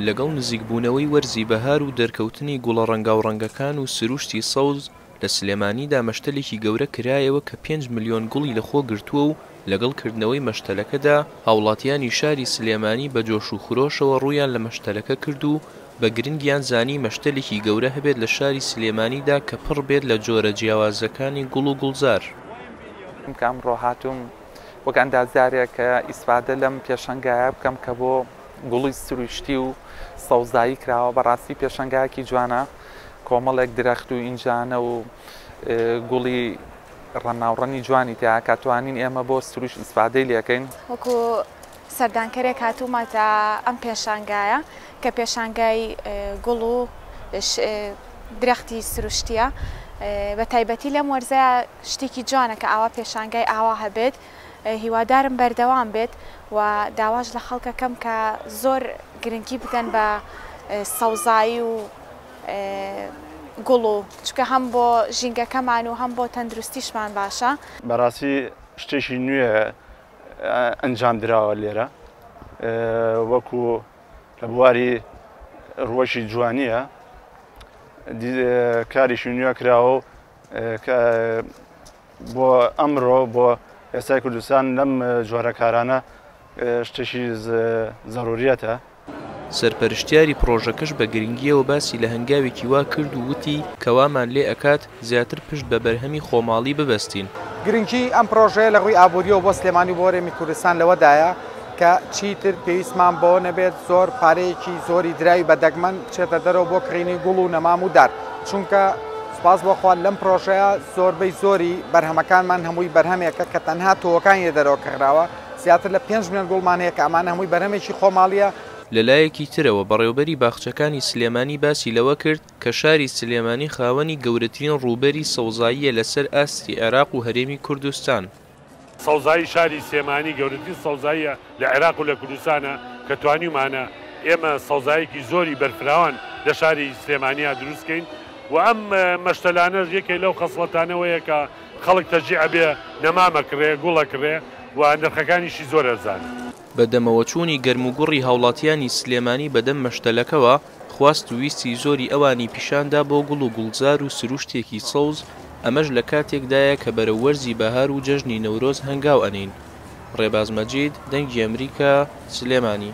لەگەڵ نزیکبوونەوەی وەرزی بەهار و دەرکەوتنی گوڵە ڕەنگاو ڕەنگەکان و سروشتی سەوز لە سلێمانیدا مەشتەلێکی گەورە کرایەوە کە 5 ملیۆن گوڵی لەخۆ گرتووە و لەگەڵ کردنەوەی مەشتەلەکەدا هاوڵاتیانی شاری سلێمانی بە جۆش و خرۆشەوە ڕوویان لە مەشتەلەکە کرد و بە گرنگیان زانی مەشتەلێکی گەورە هەبێت لە شاری سلێمانیدا کە پڕ بێت لە جۆرە جیاوازەکانی گوڵ و گوڵزار. ئەمڕۆ هاتووم وەک ئەندازیارێک کە ئیسفادە لەم پێشەنگایە بکەم کە بۆ گوڵی سروشتی و سەوزایی کراوە. بەڕاستی پێشەنگایەکی جوانە، کۆمەڵێک درەخت و ئینجانە و گوڵی ڕەناوڕەنی جوانی تیا کە توانین ئێمە بۆ سروش ئیسفادەی لێکەین. وەکو سەردانکەرێک هاتوومەتە ئەم پێشانگایە کە پێشانگای گوڵ و درەختی سروشتیە. بە تایبەتی لەم وەرزەیە شتێکی جوانە کە ئاوا پێشانگای ئاوا هەبێت، هیوادارم بەردەوام بێت و داواش لە خەڵکەکەم کە زۆر گرنگی بدەن بە سەوزایی و گوڵ و چکە هەم بۆ ژینگەکەمان و هەم بۆ تەندروستیشمان باشە. بەڕاستی شتێکی نوێ ئەنجام درراوە لێرە، وەکو لە بواری ڕۆژی جوانیە کاریشی نوێ کراوە و بۆ ئەمڕۆ بۆ ئێستای کوردستان لەم جۆرە کارانە شتێکی زەروریەتە. سەرپەرشتیاری پرۆژەکەش بە گرنگیەوە باسی لە هەنگاوێکی وا کرد و وتی کەوامان لێ ئەکات زیاتر پشت بە بەرهەمی خۆماڵی ببەستین. گرنگی ئەم پرۆژەیە لە ڕووی ئابووریەوە بۆ سلێمانی بۆ هەرێمی کوردستان لەوەدایە کە چیتر پێویستمان بۆ نەبێت زۆر پارەیەکی زۆری دراوی بە دەگمەن چێتە دەرەوە بۆ کڕینی گوڵ و نەمام و دار، چونکە سپاس بۆخوان لەم پرۆژەیە زۆربەی زۆری بەرهەمەکانمان هەمووی بەرهەمێکە کە تەنها تۆوەکانی لێدەرەوە کەراوە. زیاتر لە 5 ملیۆن گوڵمان هەیە کە ئەمانە هەمووی بەرهەمێکی خۆماڵیە. لەلایەکی ترەوە بەڕێوەبەری باخچەکانی سلێمانی باسی لەوە کرد کە شاری سلێمانی خاوەنی گەورەترین ڕووبەری سەوزاییە لەسەر ئاستی عێراق و هەرێمی کوردستان. سەوزایی شاری سلێمانی گەورەترین سەوزاییە لە عێراق و لە کوردستانە کە توانیمانە ئێمە سەوزاییەکی زۆری بەرفراوان لە شاری سلێمانیا دروستکەین و ئەم مەشتەلانەش یەکێک لەو خەسڵەتانەوەیە کە خەڵک تەرجیع بێ نەمامەکڕێ گوڵەکڕێ و نرخەکانیشی زۆر ئەرزانە. بەدەمەوەچوونی گەرموگوڕی هاوڵاتیانی سلێمانی بەدەم مەشتەلەکەوە خواست و ویستی زۆری ئەوانی پیشاندا بۆ گوڵ و گوڵزار و سروشتێکی سەوز، ئەمەش لە کاتێکدایە کە بەرەو وەرزی بەهار و جەژنی نەورۆز هەنگاو ئەنین. ڕێباز مەجید، دەنگی ئەمریکا، سلێمانی.